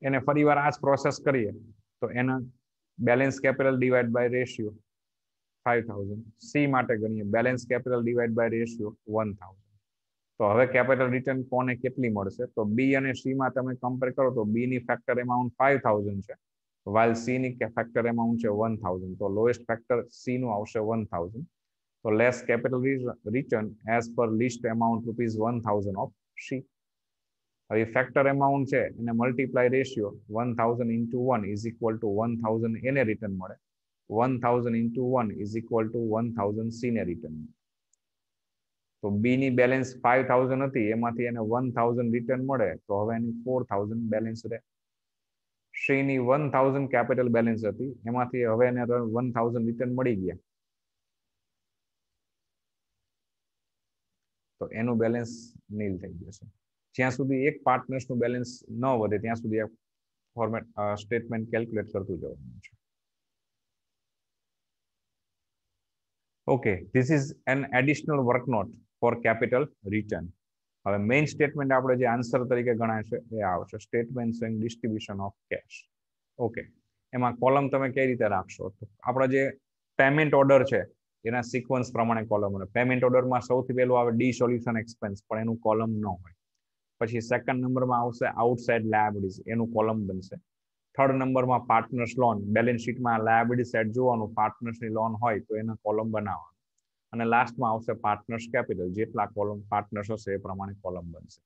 એને ફરીવાર આ જ પ્રોસેસ કરીએ તો એના balance capital divide by ratio 5000. C માટે ગણીએ balance capital divide by ratio 1000. તો હવે કેપિટલ રિટર્ન કોને કેટલી મળશે? તો બી અને સી માં તમે કમ્પેર કરો તો બી ની ફેક્ટર એમાઉન્ટ 5000 છે, while સી ની ફેક્ટર એમાઉન્ટ છે 1000. તો લોએસ્ટ ફેક્ટર સી નું આવશે 1000. તો less capital return as per list amount ₹1000 of C. હવે ફેક્ટર એમાઉન્ટ છે એને multiply ratio 1000 into 1 is equal to 1000 એને રિટર્ન મળે. 1000 into 1 is equal to 1000 C ને રિટર્ન મળે. તો બી ની બેલેન્સ 5000 હતી, એમાંથી એને 1000 રિટર્ન મળે તો હવે એની 4000 બેલેન્સ રહે. સી ની 1000 કેપિટલ બેલેન્સ હતી, એમાંથી હવે એને 1000 રિટર્ન મળી ગયા તો એનું બેલેન્સ નીલ થઈ જશે. જ્યાં સુધી એક પાર્ટનર્સનું બેલેન્સ ન વધે ત્યાં સુધી આ ફોર્મેટ સ્ટેટમેન્ટ કેલ્ક્યુલેટ કરતું જવાનું છે. Okay, this is an additional work note for capital return. હવે મેઇન સ્ટેટમેન્ટ આપણે જે આન્સર તરીકે ગણાય છે એ આવશે statement showing distribution of cash. Okay, એમાં કોલમ તમે કઈ રીતે રાખશો? તો આપણા જે પેમેન્ટ ઓર્ડર છે એના સિક્વન્સ પ્રમાણે કોલમ હોય. પેમેન્ટ ઓર્ડરમાં સૌથી પહેલું આવે ડી સોલ્યુશન એક્સપેન્સ, પણ એનું કોલમ ન હોય. પછી સેકન્ડ નંબરમાં આવશે આઉટસાઇડ લાયબિલિટીઝ, એનું કોલમ બનશે. થર્ડ નંબરમાં પાર્ટનર્સ લોન, બેલેન્સ શીટમાં લાયબિલિટી સાઇડ જોવાનું, પાર્ટનર્સની લોન હોય તો એના કોલમ બનાવવાનું. અને લાસ્ટમાં આવશે પાર્ટનર્સ કેપિટલ, જેટલા કોલમ પાર્ટનર્સ હશે એ પ્રમાણે કોલમ બનશે.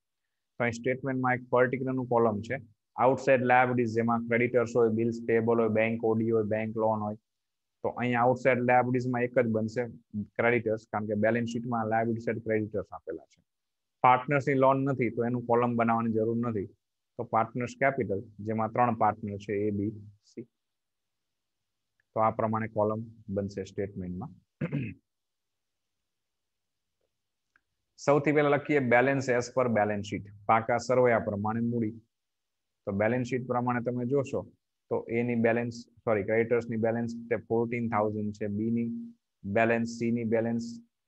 તો અહીં સ્ટેટમેન્ટમાં એક પર્ટિક્યુલરનું કોલમ છે આઉટસાઇડ લાયબિલિટીઝ, જેમાં ક્રેડિટર્સ હોય, બિલ્સ પેયેબલ હોય, બેંક ઓડી હોય, બેંક લોન હોય. તો અહીંયા આઉટસાઇડ લાયબિલિટીઝમાં એક જ બનશે ક્રેડિટર્સ, કારણ કે બેલેન્સ શીટમાં લાયબિલિટી સાઇડ ક્રેડિટર્સ આપેલા છે. પાર્ટનર્સની લોન નથી તો એનું કોલમ બનાવવાની જરૂર નથી. તો પાર્ટનર્સ કેપિટલ, જેમાં 3 પાર્ટનર છે એ બી સી. તો આ પ્રમાણે કોલમ બનશે સ્ટેટમેન્ટમાં. સૌથી પહેલા લખીએ balance as per balance sheet, પાકા સરવૈયા પ્રમાણે મૂડી. તો બેલેન્સ શીટ પ્રમાણે તમે જોશો તો એની બેલેન્સ ક્રેડિટર્સની બેલેન્સ 14000 છે, બી ની બેલેન્સ, સી ની બેલેન્સ,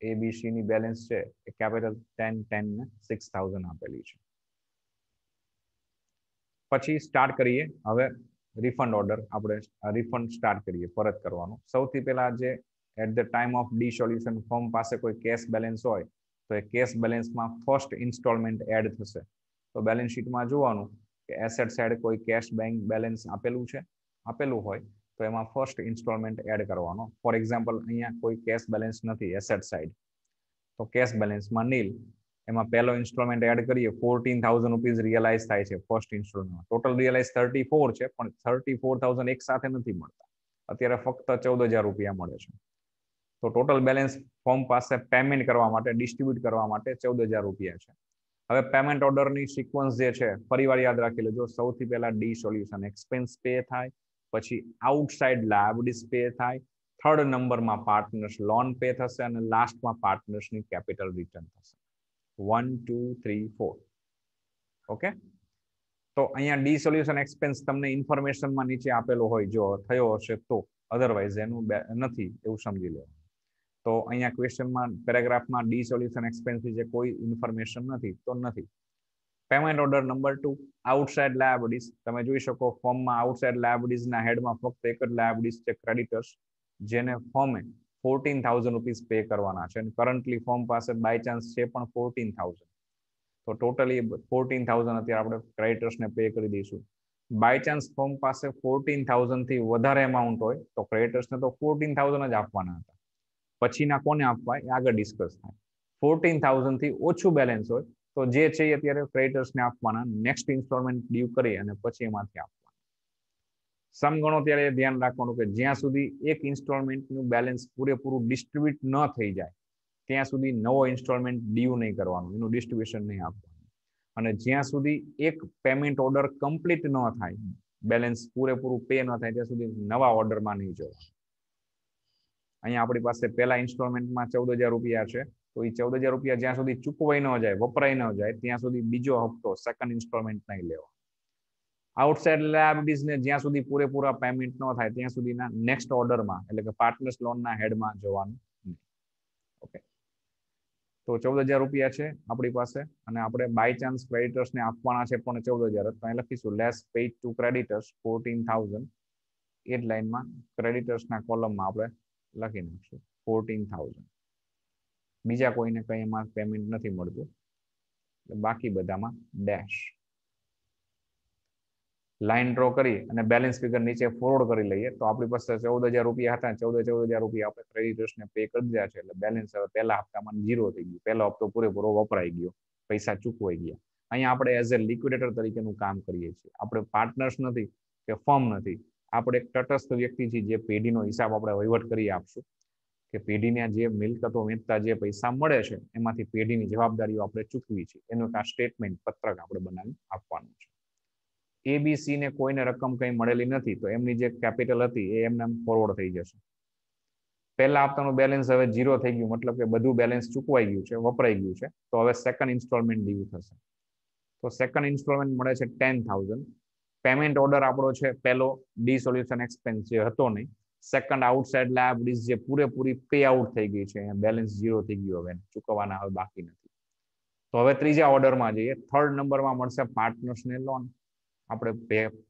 એ બી સી ની બેલેન્સ છે એ કેપિટલ 10 10 ને 6000 આપેલી છે. પછી સ્ટાર્ટ કરીએ. હવે રિફંડ ઓર્ડર, આપણે રિફંડ સ્ટાર્ટ કરીએ, પરત કરવાનું. સૌથી પહેલા જે at the time of the solution firm પાસે કોઈ કેશ બેલેન્સ હોય તો એ કેશ બેલેન્સમાં ફર્સ્ટ ઇન્સ્ટોલમેન્ટ એડ થશે. તો બેલેન્સ શીટમાં જોવાનું કે એસેટ સાઈડ કોઈ કેશ બેંક બેલેન્સ આપેલું હોય તો એમાં ફર્સ્ટ ઇન્સ્ટોલમેન્ટ એડ કરવાનો. ફોર એક્ઝામ્પલ અહીંયા કોઈ કેશ બેલેન્સ નથી એસેટ સાઈડ, તો કેશ બેલેન્સમાં નીલ. એમાં પહેલો ઇન્સ્ટોલમેન્ટ એડ કરીએ, 14000 રૂપીઝ રિયલાઇઝ થાય છે ફર્સ્ટ ઇન્સ્ટોલમેન્ટ. ટોટલ રિયલાઇઝ 34 છે, પણ 34000 એક સાથે નથી મળતા, અત્યારે ફક્ત 14000 રૂપિયા મળે છે. તો ટોટલ બેલેન્સ ફર્મ પાસે પેમેન્ટ કરવા માટે, ડિસ્ટ્રીબ્યુટ કરવા માટે 14000 રૂપિયા છે. હવે પેમેન્ટ ઓર્ડરની સિક્વન્સ જે છે ફરીવાર યાદ રાખી લેજો. સૌથી પહેલા ડી સોલ્યુશન એક્સપેન્સ પે થાય, પછી આઉટસાઇડ લાયબિલિટીઝ પે થાય, થર્ડ નંબરમાં પાર્ટનર્સ લોન પે થશે અને લાસ્ટમાં પાર્ટનર્સની કેપિટલ રિટર્ન થશે. 1 2 3 4. ઓકે, તો અહીંયા ડી સોલ્યુશન એક્સપેન્સ તમને ઇન્ફોર્મેશનમાં નીચે આપેલો હોય જો થયો હશે તો, અધરવાઇઝ એનું નથી એવું સમજી લેવાનું. તો અહીંયા ક્વેશ્ચનમાં પેરેગ્રાફમાં ડી સોલ્યુશન એક્સપેન્સ વિશે કોઈ ઇન્ફોર્મેશન નથી તો નથી. Payment order number 2 outside liabilities. તમે જોઈ શકો ફોર્મમાં આઉટસાઇડ લાયબિલિટીઝના હેડમાં ફક્ત એક જ લાયબિલિટીઝ છે ક્રેડિટર્સ, જેને ફોર્મે 14000 રૂપીઝ પે કરવાના છે અને કરન્ટલી ફોર્મ પાસે બાય ચાન્સ છે પણ 14000. તો ટોટલી 14000 અત્યારે આપણે ક્રેડિટર્સને પે કરી દઈશું. બાય ચાન્સ ફોર્મ પાસે 14000 થી વધારે એમાઉન્ટ હોય તો ક્રેડિટર્સને તો 14000 જ આપવાના હતા, પછીના કોને આપવા એ આગળ ડિસ્કસ થાય. 14000 થી ઓછું બેલેન્સ હોય તો જે છે અત્યારે ક્રેડિટર્સને આપવાના, નેક્સ્ટ ઇન્સ્ટોલમેન્ટ ડ્યુ કરી અને પછી એમાંથી આપવાના. સમગણો ત્યારે ધ્યાન રાખવાનું કે જ્યાં સુધી એક ઇન્સ્ટોલમેન્ટનું બેલેન્સ પૂરેપૂરું ડિસ્ટ્રીબ્યુટ ન થઈ જાય ત્યાં સુધી નવો ઇન્સ્ટોલમેન્ટ ડ્યુ નહીં કરવાનું, એનું ડિસ્ટ્રીબ્યુશન નહીં આપવાનું. અને જ્યાં સુધી એક પેમેન્ટ ઓર્ડર કમ્પ્લીટ ન થાય, બેલેન્સ પૂરેપૂરું પે ન થાય ત્યાં સુધી નવા ઓર્ડરમાં નહીં જવાનું. અહીંયા આપણી પાસે પહેલા ઇન્સ્ટોલમેન્ટમાં 14000 રૂપિયા છે, તો એ 14000 રૂપિયા જ્યાં સુધી ચૂકવાઈ ન જાય, વપરાય ન જાય ત્યાં સુધી બીજો હપ્તો સેકન્ડ ઇન્સ્ટોલમેન્ટ નહીં લેવો. આઉટસાઇડ લાયબિલિટીઝ ને જ્યાં સુધી પૂરેપૂરા પેમેન્ટ ન થાય ત્યાં સુધીના નેક્સ્ટ ઓર્ડરમાં એટલે કે પાર્ટનર્સ લોનના હેડમાં જવાનું નહીં. ઓકે, તો 14,000 રૂપિયા છે આપણી પાસે અને આપણે બાય ચાન્સ ક્રેડિટર્સને આપવાના છે પણ 14,000, તો અહીં લખીશું લેસ પેઇડ ટુ ક્રેડિટર્સ 14,000. એ જ લાઈનમાં ક્રેડિટર્સના કોલમમાં આપણે લખી નાખશું 14,000. બીજા કોઈને કંઈ એમાં પેમેન્ટ નથી મળતું, બાકી બધામાં ડેશ. લાઈન ડ્રો કરી અને બેલેન્સ ફિગર નીચે ફોરવર્ડ કરી લઈએ તો આપણી પાસે 14,000 રૂપિયા હતા, 14,000 રૂપિયા આપણે ક્રેડિટર્સને પે કરી દીધા છે, એટલે બેલેન્સ હવે પહેલા હપ્તામાં 0 થઈ ગયું. પહેલો હપ્તો પૂરેપૂરો વપરાઈ ગયો, પૈસા ચૂકવાઈ ગયા. અહીંયા આપણે એઝ એ લિક્વિડેટર તરીકેનું કામ કરીએ છીએ. આપણે પાર્ટનર્સ નથી કે ફર્મ નથી, આપણે એક તટસ્થ વ્યક્તિ છીએ જે પેઢીનો હિસાબ આપણે વહીવટ કરી આપશું કે પેઢીને જે મિલકતો વેચતા જે પૈસા મળે છે એમાંથી પેઢીની જવાબદારીઓ આપણે ચૂકવી છે. એનું એક આ સ્ટેટમેન્ટ પત્રક આપણે બનાવી આપવાનું છે. એબીસી ને કોઈને રકમ કંઈ મળેલી નથી તો એમની જે કેપિટલ હતી એ એમને ફોરવર્ડ થઈ જશે. પહેલા હપ્તાનું બેલેન્સ હવે 0 થઈ ગયું, મતલબ કે બધું બેલેન્સ ચૂકવાઈ ગયું છે, વપરાઈ ગયું છે. તો હવે સેકન્ડ ઇન્સ્ટોલમેન્ટ ડ્યુ થશે. તો સેકન્ડ ઇન્સ્ટોલમેન્ટ મળે છે 10,000. પેમેન્ટ ઓર્ડર આપણો છે પહેલો ડિસોલ્યુશન એક્સપેન્સ જે હતો નહીં, સેકન્ડ આઉટસાઇડ લાયબિલિટીઝ જે પૂરેપૂરી પે આઉટ થઈ ગઈ છે, બેલેન્સ 0 થઈ ગયું, હવે ચૂકવવાના હવે બાકી નથી. તો હવે ત્રીજા ઓર્ડરમાં જઈએ. થર્ડ નંબરમાં મળશે પાર્ટનર્સને લોન. આપણે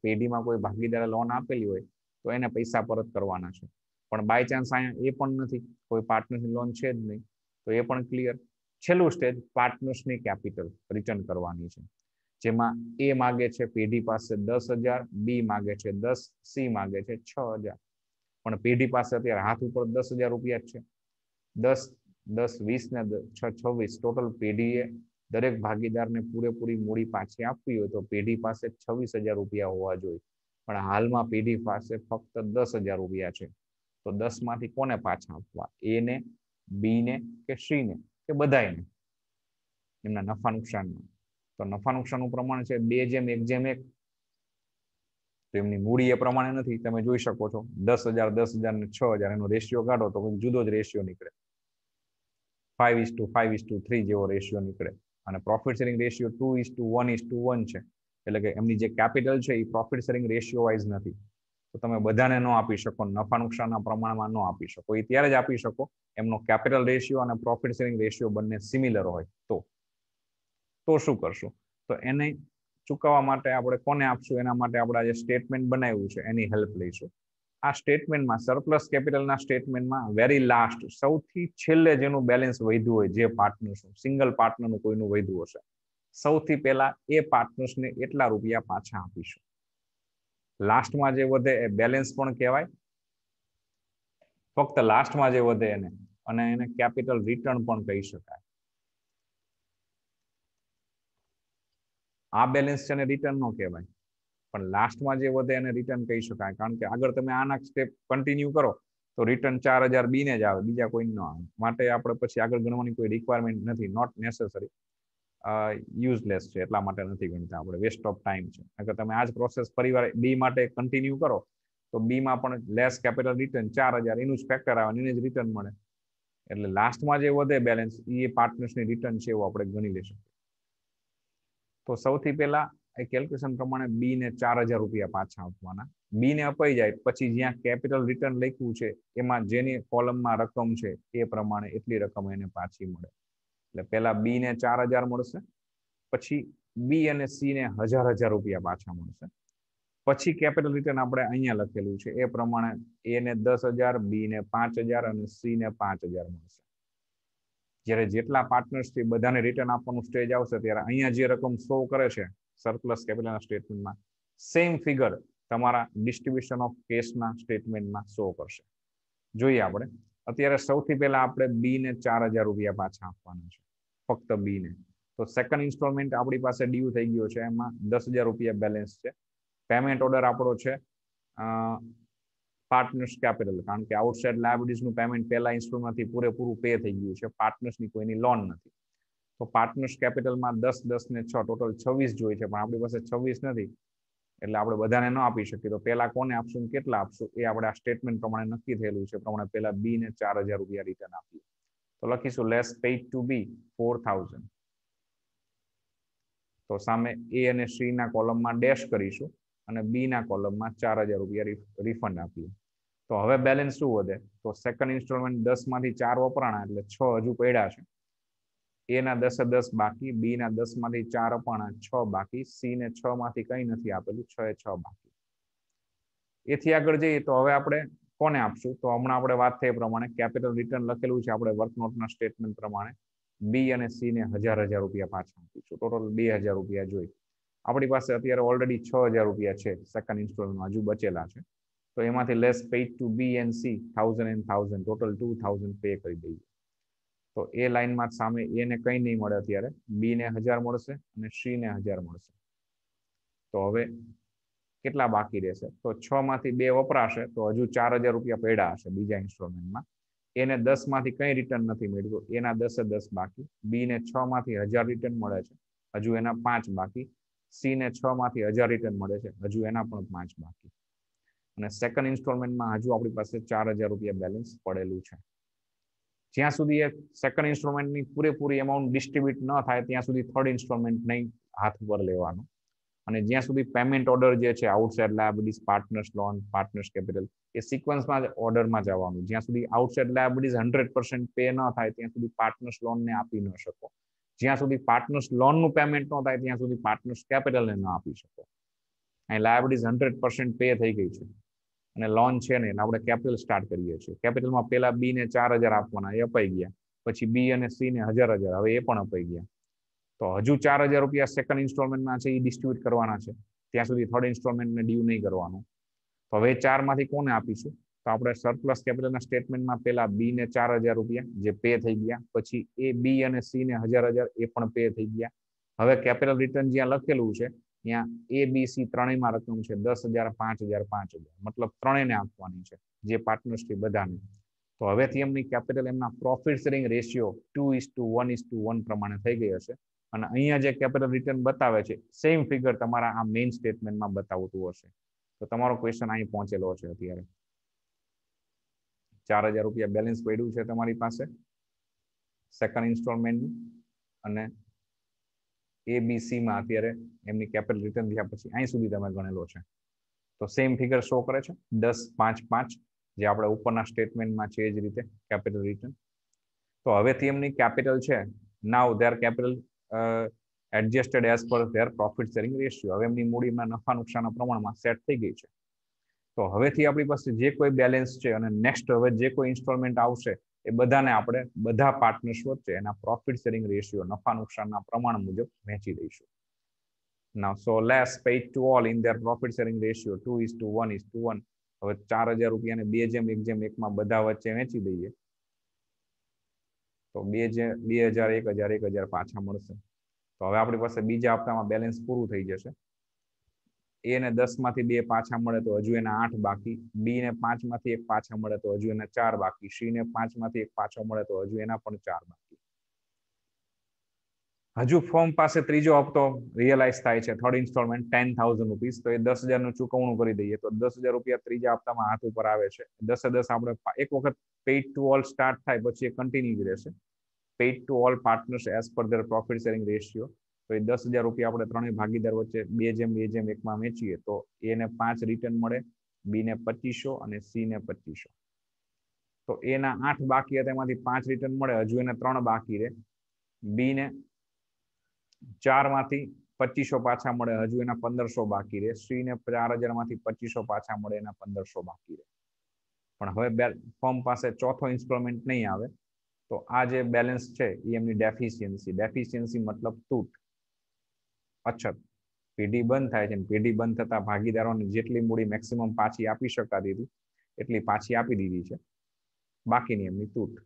પેઢીમાં કોઈ ભાગીદારે લોન આપેલી હોય તો એને પૈસા પરત કરવાના છે, પણ બાય ચાન્સ અહીંયા એ પણ નથી, કોઈ પાર્ટનર્સની લોન છે જ નહીં, તો એ પણ ક્લિયર. છેલ્લું સ્ટેજ પાર્ટનર્સની કેપિટલ રિટર્ન કરવાની છે, જેમાં એ માગે છે પેઢી પાસે 10,000, બી માગે છે 10, સી માગે છે 6,000. પણ પેઢી પાસે અત્યારે હાથ ઉપર 10,000 રૂપિયા જ છે. 10, 10, 20 ને 6, 26 ટોટલ પેઢીએ દરેક ભાગીદારને પૂરેપૂરી મૂડી પાછી આપવી હોય તો પેઢી પાસે 26,000 રૂપિયા હોવા જોઈએ, પણ હાલમાં પેઢી પાસે ફક્ત 10,000 રૂપિયા છે. તો 10 માંથી કોને પાછા આપવા? એ ને, બી ને કે સી ને કે બધાને એમના નફા નુકસાનમાં? તો નફા નુકસાનનું પ્રમાણ છે 2:1:1. તો એમની મૂડી એ પ્રમાણે નથી, તમે જોઈ શકો છો 10,000, 10,000 ને 6,000 એનો રેશિયો કાઢો તો જુદો જ રેશિયો નીકળે. 5:5:3 જેવો રેશિયો નીકળે. અને પ્રોફિટ શેરિંગ રેશિયો 2:1:1 છે. એટલે કે એમની જે કેપિટલ છે એ પ્રોફિટ શેરિંગ રેશિયો વાઇઝ નથી. તો તમે બધાને ન આપી શકો, નફા નુકસાનના પ્રમાણમાં ન આપી શકો. એ ત્યારે જ આપી શકો એમનો કેપિટલ રેશિયો અને પ્રોફિટ શેરિંગ રેશિયો બંને સિમિલર હોય તો શું કરશું? તો એને ચૂકવવા માટે આપણે કોને આપશું? એના માટે આપણે જે સ્ટેટમેન્ટ બનાવ્યું છે એની હેલ્પ લઈશું. આ સ્ટેટમેન્ટમાં સરપ્લસ કેપિટલના સ્ટેટમેન્ટમાં વેરી લાસ્ટ સૌથી છેલ્લે જેનું બેલેન્સ વધ્યું હોય, જે પાર્ટનર્સનું સિંગલ પાર્ટનરનું કોઈનું વધ્યું હશે, સૌથી પહેલા એ પાર્ટનર્સને એટલા રૂપિયા પાછા આપીશું. લાસ્ટમાં જે વધે એ બેલેન્સ પણ કહેવાય, ફક્ત લાસ્ટમાં જે વધે એને, અને એને કેપિટલ રિટર્ન પણ કહી શકાય. આ બેલેન્સ છે ને રિટર્ન નો કહેવાય, પણ લાસ્ટમાં જે વધે એને રિટર્ન કહી શકાય. કારણ કે આગળ તમે આના સ્ટેપ કન્ટિન્યુ કરો તો રિટર્ન 4,000 બી ને જ આવે, બીજા કોઈ ન આવે. માટે આપણે પછી આગળ ગણવાની કોઈ રિક્વાયરમેન્ટ નથી, નોટ નેસેસરી, યુઝલેસ છે, એટલા માટે નથી ગણતા આપણે, વેસ્ટ ઓફ ટાઈમ છે. અગર તમે આ જ પ્રોસેસ ફરીવાર બી માટે કન્ટિન્યુ કરો તો બી માં પણ લેસ કેપિટલ રિટર્ન 4,000 એનું જ ફેક્ટર આવે, એને જ રિટર્ન મળે. એટલે લાસ્ટમાં જે વધે બેલેન્સ એ પાર્ટનર્સની રિટર્ન છે એવું આપણે ગણી લઈશું. તો સૌથી પહેલા એ કેલ્ક્યુલેશન પ્રમાણે બી ને 4,000 રૂપિયા પાછા આપવાના. બી ને અપાઈ જાય પછી જ્યાં કેપિટલ રિટર્ન લખ્યું છે એમાં જેની કોલમમાં રકમ છે એ પ્રમાણે એટલી રકમ એને પાછી મળે. એટલે પહેલા બી ને 4,000 મળશે, પછી બી અને સી ને 1,000 રૂપિયા પાછા મળશે. પછી કેપિટલ રિટર્ન આપણે અહીંયા લખેલું છે એ પ્રમાણે એ ને 10,000, બી ને 5,000 અને સી ને 5,000 મળશે. જ્યારે જેટલા પાર્ટનર્સ થી બધાને રિટર્ન આપવાનું સ્ટેજ આવશે ત્યારે અહીંયા જે રકમ શો કરે છે સરપ્લસ કેપિટલના સ્ટેટમેન્ટમાં, સેમ ફિગર તમારા ડિસ્ટ્રીબ્યુશન ઓફ કેશના સ્ટેટમેન્ટમાં શો કરશે. જોઈએ આપણે અત્યારે સૌથી પહેલા આપણે બી ને 4,000 રૂપિયા પાછા આપવાના છે, ફક્ત બી ને. તો સેકન્ડ ઇન્સ્ટોલમેન્ટ આપણી પાસે ડ્યુ થઈ ગયો છે, એમાં 10,000 રૂપિયા બેલેન્સ છે. પેમેન્ટ ઓર્ડર આપણો છે પાર્ટનર્સ કેપિટલ, કારણ કે આઉટસાઇડ લાયબિલિટીઝનું પેમેન્ટ પહેલા ઇન્સ્ટોલમેન્ટથી પૂરેપૂરું પે થઈ ગયું છે, પાર્ટનર્સની કોઈની લોન નથી. તો પાર્ટનર્સ કેપિટલમાં 10, 10 ને 6 ટોટલ 26 જોઈએ છે, પણ આપણી પાસે 26 નથી એટલે આપણે બધાને ન આપી શકીએ. તો પહેલા કોને આપશું, કેટલા આપશું એ આપણે આ સ્ટેટમેન્ટ પ્રમાણે નક્કી થયેલું છે પ્રમાણે પહેલા બી ને 4,000 રૂપિયા રિટર્ન આપીએ. તો લખીશું લેસ પેઇડ ટુ બી 4,000. તો સામે એ અને સી ના કોલમમાં ડેશ કરીશું અને બી ના કોલમમાં 4000 રૂપિયા રિફંડ આપીએ. તો હવે બેલેન્સ શું વધે? તો સેકન્ડ ઇન્સ્ટોલમેન્ટ 10 માંથી 4 વપરાણા એટલે 6 હજુ પડ્યા છે. એ ના 10 10 બાકી, બી ના 10 માંથી 4 અપાણા 6 બાકી, સી ને 6 માંથી કઈ નથી આપેલું, 6 એ 6 બાકી. એથી આગળ જઈએ તો હવે આપણે કોને આપશું? તો હમણાં આપણે વાત થઈ પ્રમાણે કેપિટલ રિટર્ન લખેલું છે આપણે વર્કનોટના સ્ટેટમેન્ટ પ્રમાણે, બી અને સી ને 1000 રૂપિયા પાછા આપીશું. ટોટલ 2000 રૂપિયા જોઈ. આપણી પાસે અત્યારે ઓલરેડી 6000 રૂપિયા છે સેકન્ડ ઇન્સ્ટોલમેન્ટ હજુ બચેલા છે. તો એમાંથી less paid to B and C 1000 and 1000 total 2000 pay કરી દઈએ. તો એ લાઈનમાં સામે એને કંઈ નહીં મળે અત્યારે, બી ને 1000 મળશે અને સી ને 1000 મળશે. તો હવે કેટલા બાકી રહેશે? તો 6 માંથી 2 વપરાશે તો હજુ 4000 રૂપિયા પડ્યા હશે બીજા ઇન્સ્ટોલમેન્ટમાં. એને 10 માંથી કંઈ રિટર્ન નથી મળ્યું, એના 10 10 બાકી. બી ને 6 માંથી 1000 રિટર્ન મળે છે, હજુ એના 5 બાકી. સી ને 6 માંથી 1000 રિટર્ન મળે છે, હજુ એના પણ 5 બાકી. અને સેકન્ડ ઇન્સ્ટોલમેન્ટમાં હજુ આપણી પાસે 4000 રૂપિયા બેલેન્સ પડેલું છે. જ્યાં સુધી એ સેકન્ડ ઇન્સ્ટોલમેન્ટની પૂરેપૂરી અમાઉન્ટ ડિસ્ટ્રીબ્યુટ ન થાય ત્યાં સુધી થર્ડ ઇન્સ્ટોલમેન્ટ નહીં હાથ પર લેવાનું. અને જ્યાં સુધી પેમેન્ટ ઓર્ડર જે છે outside liabilities, partners loan, partners capital, એ સિક્વન્સમાં ઓર્ડરમાં જવાનું. જ્યાં સુધી આઉટસાઇડ લાયબિલિટીઝ 100% પે ન થાય ત્યાં સુધી પાર્ટનર્સ લોનને આપી ન શકો. જ્યાં સુધી પાર્ટનર્સ લોનનું પેમેન્ટ ન થાય ત્યાં સુધી પાર્ટનર્સ કેપિટલને ન આપી શકો. અહીં લાયબિલિટીઝ 100% પે થઈ ગઈ છે અને લોન છે ને આપણે કેપિટલ સ્ટાર્ટ કરીએ છીએ. કેપિટલમાં પેલા બી ને 4000 આપવાના, એ અપાઈ ગયા. પછી બી અને સી ને 1000 હવે એ પણ અપાઈ ગયા. તો હજુ 4000 રૂપિયા સેકન્ડ ઇન્સ્ટોલમેન્ટના છે એ ડિસ્ટ્રીબ્યુટ કરવાના છે. ત્યાં સુધી થર્ડ ઇન્સ્ટોલમેન્ટને ડ્યુ નહીં કરવાનું. તો હવે 4 માંથી કોને આપીશું? તો આપણે સરપ્લસ કેપિટલના સ્ટેટમેન્ટમાં પેલા બી ને 4000 રૂપિયા જે પે થઈ ગયા, પછી એ બી અને સી ને 1000 એ પણ પે થઈ ગયા. હવે કેપિટલ રિટર્ન જ્યાં લખેલું છે ત્યાં એ બી સી ત્રણેયમાં રકમ છે 10,000, 5,000, 5,000, મતલબ ત્રણેયને આપવાની છે, જે પાર્ટનર્સથી બધાને. તો હવેથી એમની કેપિટલ એમના પ્રોફિટ શેરિંગ રેશિયો 2:1:1 પ્રમાણે થઈ ગઈ હશે. અને અહીંયા જે કેપિટલ રિટર્ન બતાવે છે સેમ ફિગર તમારા આ મેઇન સ્ટેટમેન્ટમાં બતાવતું હશે. તો તમારો ક્વેશ્ચન અહીં પહોંચેલો છે અત્યારે. 4000 રૂપિયા બેલેન્સ પડ્યું છે તમારી પાસે સેકન્ડ ઇન્સ્ટોલમેન્ટનું, અને એબીસીમાં અત્યારે એમની કેપિટલ રિટર્ન થયા પછી અહીં સુધી તમે ગણેલો છે. તો સેમ ફિગર શો કરે છે 10, 5, 5, જે આપણે ઉપરના સ્ટેટમેન્ટમાં છે એ જ રીતે કેપિટલ રિટર્ન. તો હવેથી એમની કેપિટલ છે now their capital adjusted as per their profit sharing ratio. હવે એમની મૂડીમાં નફા નુકસાનના પ્રમાણમાં સેટ થઈ ગઈ છે. તો હવેથી આપણી પાસે જે કોઈ બેલેન્સ છે અને નેક્સ્ટ હવે જે કોઈ ઇન્સ્ટોલમેન્ટ આવશે એ બધાને આપણે બધા પાર્ટનર્સ વચ્ચે એના પ્રોફિટ શેરિંગ રેશિયો નફા નુકસાનના પ્રમાણ મુજબ વહેંચી દઈશું. Now, so less paid to all in their profit sharing ratio 2:1:1. હવે 4000 રૂપિયાને 2:1:1 બધા વચ્ચે વહેંચી દઈએ તો 2000, 1000, 1000 પાછા મળશે. તો હવે આપણી પાસે બીજા હપ્તામાં બેલેન્સ પૂરું થઈ જશે. એ ને 10 માંથી 2 પાછા મળે તો હજુ એના 8 બાકી, બી ને 5 માંથી 1 પાછા મળે તો હજુ એના 4 બાકી, સી ને 5 માંથી 1 પાછો મળે તો હજુ એના પણ 4 બાકી. હજુ ફોર્મ પાસે ત્રીજો હપ્તો રિયલાઇઝ થાય છે, થર્ડ ઇન્સ્ટોલમેન્ટ 10,000 રૂપીસ. તો એ 10,000 નું ચૂકવણું કરી દઈએ તો 10,000 રૂપિયા ત્રીજા હપ્તામાં હાથ ઉપર આવે છે. 10 આપણે એક વખત પેઇડ ટુ ઓલ સ્ટાર્ટ થાય પછી એ કન્ટિન્યુ જ રહેશે. Paid to all partners as per their profit sharing ratio. તો એ 10,000 રૂપિયા આપણે ત્રણેય ભાગીદાર વચ્ચે 2:1:1 વેચીએ તો એને 5 રિટર્ન મળે, બી ને 2500 અને સી ને 2500. તો એના 8 બાકી હતા એમાંથી 5 રિટર્ન મળે, હજુ એને 3 બાકી રહે. બી ને 4 માંથી 2500 પાછા મળે, હજુ એના 1500 બાકી રહે. સી ને 4000 માંથી 2500 પાછા મળે, એના 1500 બાકી રહે. પણ હવે ફર્મ પાસે ચોથો ઇન્સ્ટોલમેન્ટ નહીં આવે. તો આ જે બેલેન્સ છે એ એમની ડેફિશિયન્સી મતલબ તૂટ, અછત. પેઢી બંધ થાય છે, પેઢી બંધ થતા ભાગીદારોને જેટલી મૂડી મેક્સિમમ પાછી આપી શકાતી હતી એટલી પાછી આપી દીધી છે, બાકીની એમની તૂટ.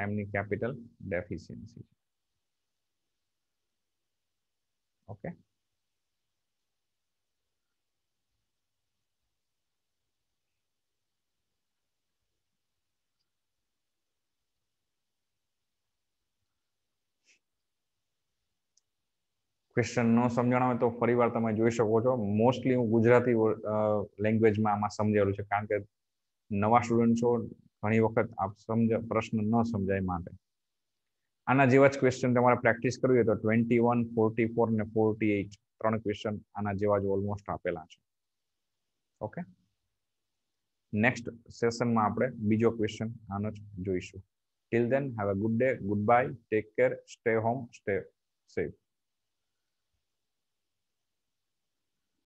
એમની કેપિટલ ડેફિશિયન્સી. ઓકે. ક્વેશ્ચન ન સમજણ હોય તો ફરીવાર તમે જોઈ શકો છો. મોસ્ટલી હું ગુજરાતી લેંગ્વેજમાં આમાં સમજાવેલું છે, કારણ કે નવા સ્ટુડન્ટ છો, ઘણી વખત પ્રશ્ન ન સમજાય માટે. આના જેવા જ ક્વેશ્ચન તમારે પ્રેક્ટિસ કરવી હોય તો 21, 44 અને 48 ત્રણ ક્વેશ્ચન આના જેવા જ ઓલમોસ્ટ આપેલા છે. ઓકે, નેક્સ્ટ સેશનમાં આપણે બીજો ક્વેશ્ચન આનો જ જોઈશું. Till then, have a good day, good bye, take care, stay home, stay safe.